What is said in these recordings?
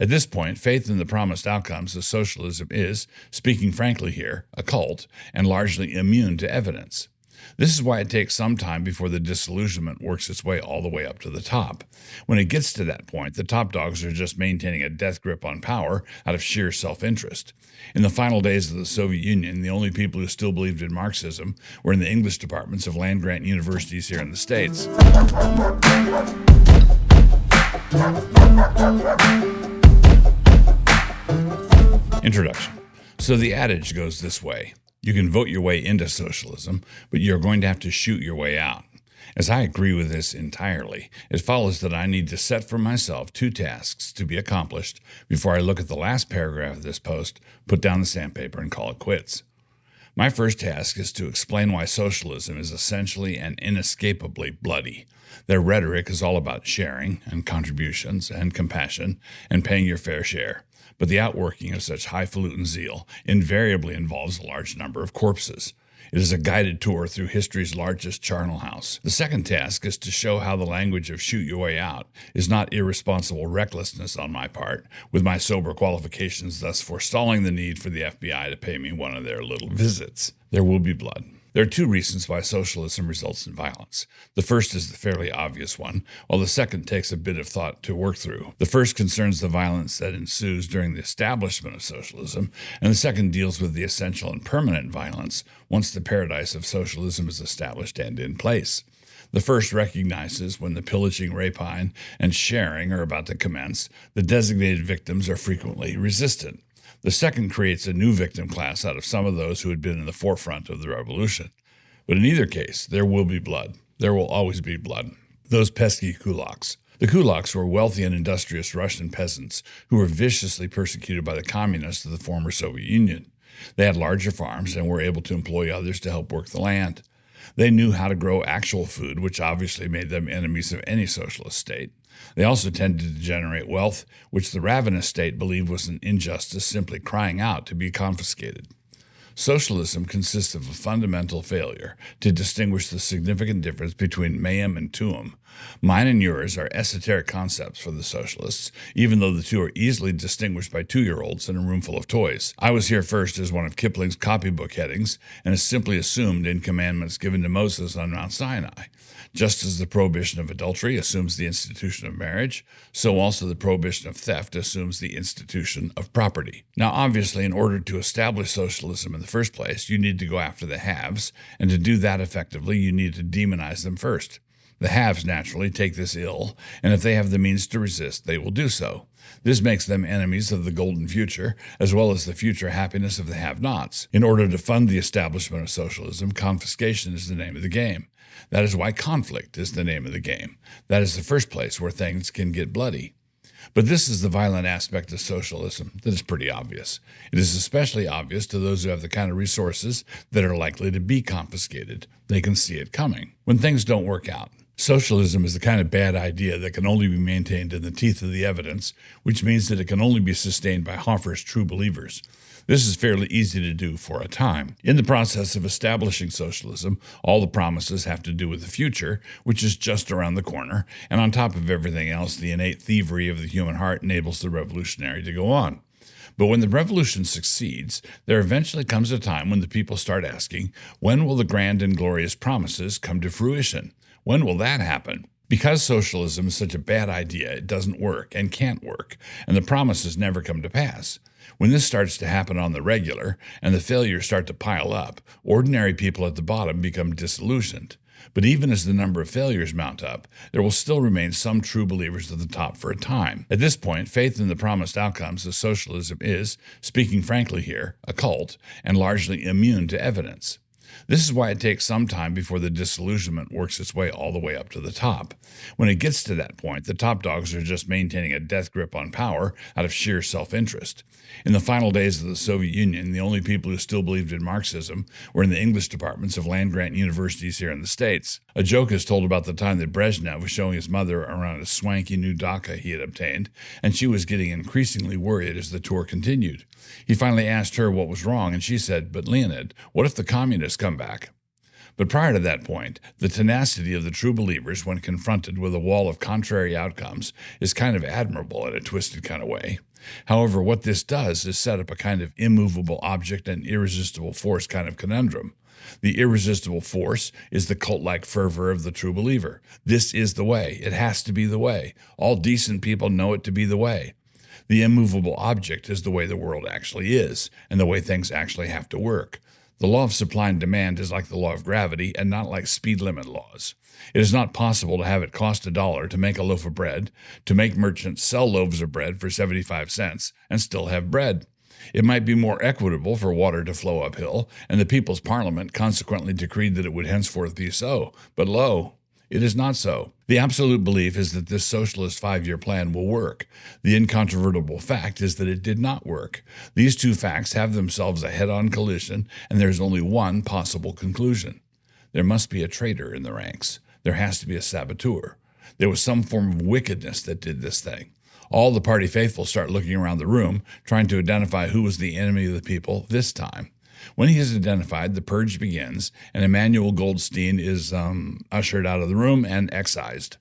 At this point, faith in the promised outcomes of socialism is, speaking frankly here, a cult and largely immune to evidence. This is why it takes some time before the disillusionment works its way all the way up to the top. When it gets to that point, the top dogs are just maintaining a death grip on power out of sheer self-interest. In the final days of the Soviet Union, the only people who still believed in Marxism were in the English departments of land-grant universities here in the States. Introduction. So the adage goes this way. You can vote your way into socialism, but you're going to have to shoot your way out. As I agree with this entirely, it follows that I need to set for myself 2 tasks to be accomplished before I look at the last paragraph of this post, put down the sandpaper, and call it quits. My first task is to explain why socialism is essentially and inescapably bloody. Their rhetoric is all about sharing and contributions and compassion and paying your fair share. But the outworking of such highfalutin zeal invariably involves a large number of corpses. It is a guided tour through history's largest charnel house. The second task is to show how the language of shoot your way out is not irresponsible recklessness on my part, with my sober qualifications thus forestalling the need for the FBI to pay me one of their little visits. There will be blood. There are 2 reasons why socialism results in violence. The first is the fairly obvious one, while the second takes a bit of thought to work through. The first concerns the violence that ensues during the establishment of socialism, and the second deals with the essential and permanent violence once the paradise of socialism is established and in place. The first recognizes when the pillaging, rapine, and sharing are about to commence, the designated victims are frequently resistant. The second creates a new victim class out of some of those who had been in the forefront of the revolution. But in either case, there will be blood. There will always be blood. Those pesky kulaks. The kulaks were wealthy and industrious Russian peasants who were viciously persecuted by the communists of the former Soviet Union. They had larger farms and were able to employ others to help work the land. They knew how to grow actual food, which obviously made them enemies of any socialist state. They also tended to generate wealth, which the ravenous state believed was an injustice simply crying out to be confiscated. Socialism consists of a fundamental failure to distinguish the significant difference between meum and tuum. Mine and yours are esoteric concepts for the socialists, even though the two are easily distinguished by 2-year-olds in a room full of toys. I was here first as one of Kipling's copybook headings and is simply assumed in commandments given to Moses on Mount Sinai. Just as the prohibition of adultery assumes the institution of marriage, so also the prohibition of theft assumes the institution of property. Now, obviously, in order to establish socialism in the first place, you need to go after the haves, and to do that effectively, you need to demonize them first. The haves naturally take this ill, and if they have the means to resist, they will do so. This makes them enemies of the golden future, as well as the future happiness of the have-nots. In order to fund the establishment of socialism, confiscation is the name of the game. That is why conflict is the name of the game. That is the first place where things can get bloody. But this is the violent aspect of socialism that is pretty obvious. It is especially obvious to those who have the kind of resources that are likely to be confiscated. They can see it coming. When things don't work out, socialism is the kind of bad idea that can only be maintained in the teeth of the evidence, which means that it can only be sustained by Hoffer's true believers. This is fairly easy to do for a time. In the process of establishing socialism, all the promises have to do with the future, which is just around the corner, and on top of everything else, the innate thievery of the human heart enables the revolutionary to go on. But when the revolution succeeds, there eventually comes a time when the people start asking, when will the grand and glorious promises come to fruition? When will that happen? Because socialism is such a bad idea, it doesn't work and can't work, and the promises never come to pass. When this starts to happen on the regular, and the failures start to pile up, ordinary people at the bottom become disillusioned. But even as the number of failures mount up, there will still remain some true believers at the top for a time. At this point, faith in the promised outcomes of socialism is, speaking frankly here, a cult, and largely immune to evidence. This is why it takes some time before the disillusionment works its way all the way up to the top. When it gets to that point, the top dogs are just maintaining a death grip on power out of sheer self-interest. In the final days of the Soviet Union, the only people who still believed in Marxism were in the English departments of land-grant universities here in the States. A joke is told about the time that Brezhnev was showing his mother around a swanky new dacha he had obtained, and she was getting increasingly worried as the tour continued. He finally asked her what was wrong, and she said, "But Leonid, what if the communists come back?" But prior to that point, the tenacity of the true believers when confronted with a wall of contrary outcomes is kind of admirable in a twisted kind of way. However, what this does is set up a kind of immovable object and irresistible force kind of conundrum. The irresistible force is the cult-like fervor of the true believer. This is the way. It has to be the way. All decent people know it to be the way. The immovable object is the way the world actually is, and the way things actually have to work. The law of supply and demand is like the law of gravity and not like speed limit laws. It is not possible to have it cost $1 to make a loaf of bread, to make merchants sell loaves of bread for 75 cents, and still have bread. It might be more equitable for water to flow uphill, and the people's parliament consequently decreed that it would henceforth be so. But lo, it is not so. The absolute belief is that this socialist 5-year plan will work. The incontrovertible fact is that it did not work. These two facts have themselves a head-on collision, and there is only one possible conclusion. There must be a traitor in the ranks. There has to be a saboteur. There was some form of wickedness that did this thing. All the party faithful start looking around the room, trying to identify who was the enemy of the people this time. When he is identified, the purge begins, and Emmanuel Goldstein is ushered out of the room and excised.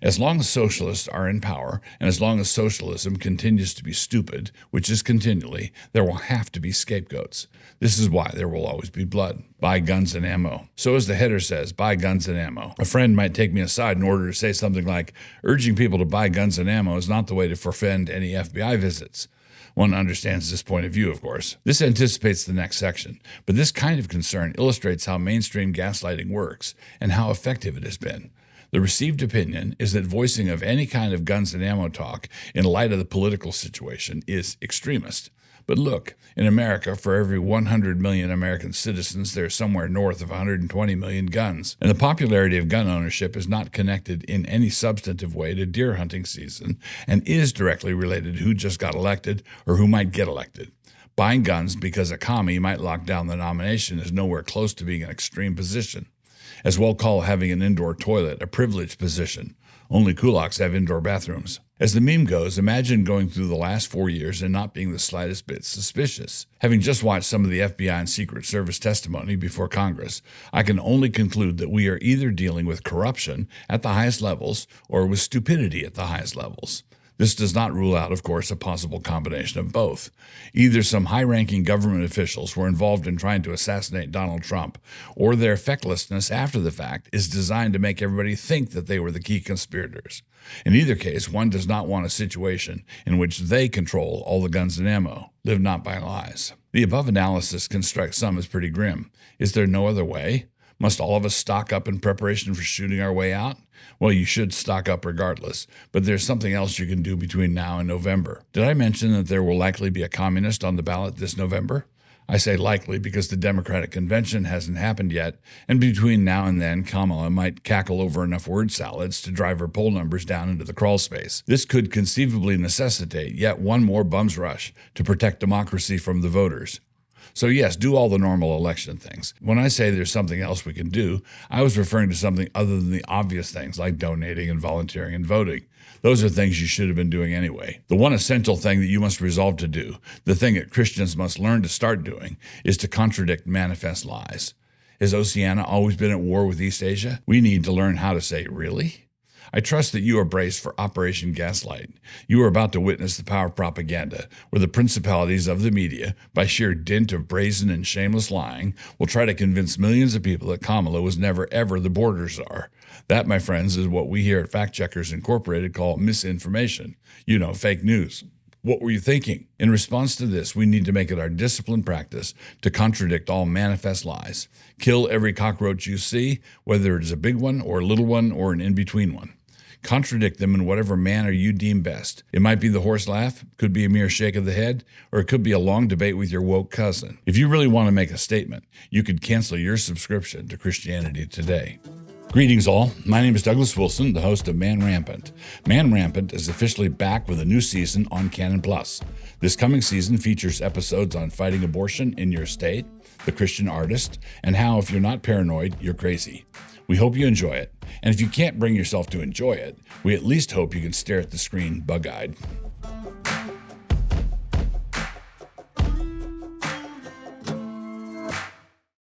As long as socialists are in power, and as long as socialism continues to be stupid, which is continually, there will have to be scapegoats. This is why there will always be blood. Buy guns and ammo. So as the header says, buy guns and ammo. A friend might take me aside in order to say something like, urging people to buy guns and ammo is not the way to forfend any FBI visits. One understands this point of view, of course. This anticipates the next section, but this kind of concern illustrates how mainstream gaslighting works and how effective it has been. The received opinion is that voicing of any kind of guns and ammo talk in light of the political situation is extremist. But look, in America, for every 100 million American citizens, there are somewhere north of 120 million guns. And the popularity of gun ownership is not connected in any substantive way to deer hunting season and is directly related to who just got elected or who might get elected. Buying guns because a commie might lock down the nomination is nowhere close to being an extreme position. As well call having an indoor toilet a privileged position. Only kulaks have indoor bathrooms. As the meme goes, imagine going through the last 4 years and not being the slightest bit suspicious. Having just watched some of the FBI and Secret Service testimony before Congress, I can only conclude that we are either dealing with corruption at the highest levels or with stupidity at the highest levels. This does not rule out, of course, a possible combination of both. Either some high-ranking government officials were involved in trying to assassinate Donald Trump, or their fecklessness after the fact is designed to make everybody think that they were the key conspirators. In either case, one does not want a situation in which they control all the guns and ammo. Live not by lies. The above analysis can strike some as pretty grim. Is there no other way? Must all of us stock up in preparation for shooting our way out? Well, you should stock up regardless, but there's something else you can do between now and November. Did I mention that there will likely be a communist on the ballot this November? I say likely because the Democratic convention hasn't happened yet, and between now and then, Kamala might cackle over enough word salads to drive her poll numbers down into the crawl space. This could conceivably necessitate yet one more bum's rush to protect democracy from the voters. So yes, do all the normal election things. When I say there's something else we can do, I was referring to something other than the obvious things like donating and volunteering and voting. Those are things you should have been doing anyway. The one essential thing that you must resolve to do, the thing that Christians must learn to start doing, is to contradict manifest lies. Has Oceania always been at war with East Asia? We need to learn how to say, really? I trust that you are braced for Operation Gaslight. You are about to witness the power of propaganda, where the principalities of the media, by sheer dint of brazen and shameless lying, will try to convince millions of people that Kamala was never ever the border czar. That, my friends, is what we here at Fact Checkers Incorporated call misinformation. You know, fake news. What were you thinking? In response to this, we need to make it our disciplined practice to contradict all manifest lies. Kill every cockroach you see, whether it is a big one or a little one or an in-between one. Contradict them in whatever manner you deem best. It might be the horse laugh, could be a mere shake of the head, or it could be a long debate with your woke cousin. If you really want to make a statement, you could cancel your subscription to Christianity Today. Greetings all, my name is Douglas Wilson, the host of Man Rampant. Man Rampant is officially back with a new season on Canon Plus. This coming season features episodes on fighting abortion in your state, the Christian artist, and how if you're not paranoid, you're crazy. We hope you enjoy it, and if you can't bring yourself to enjoy it, we at least hope you can stare at the screen bug-eyed.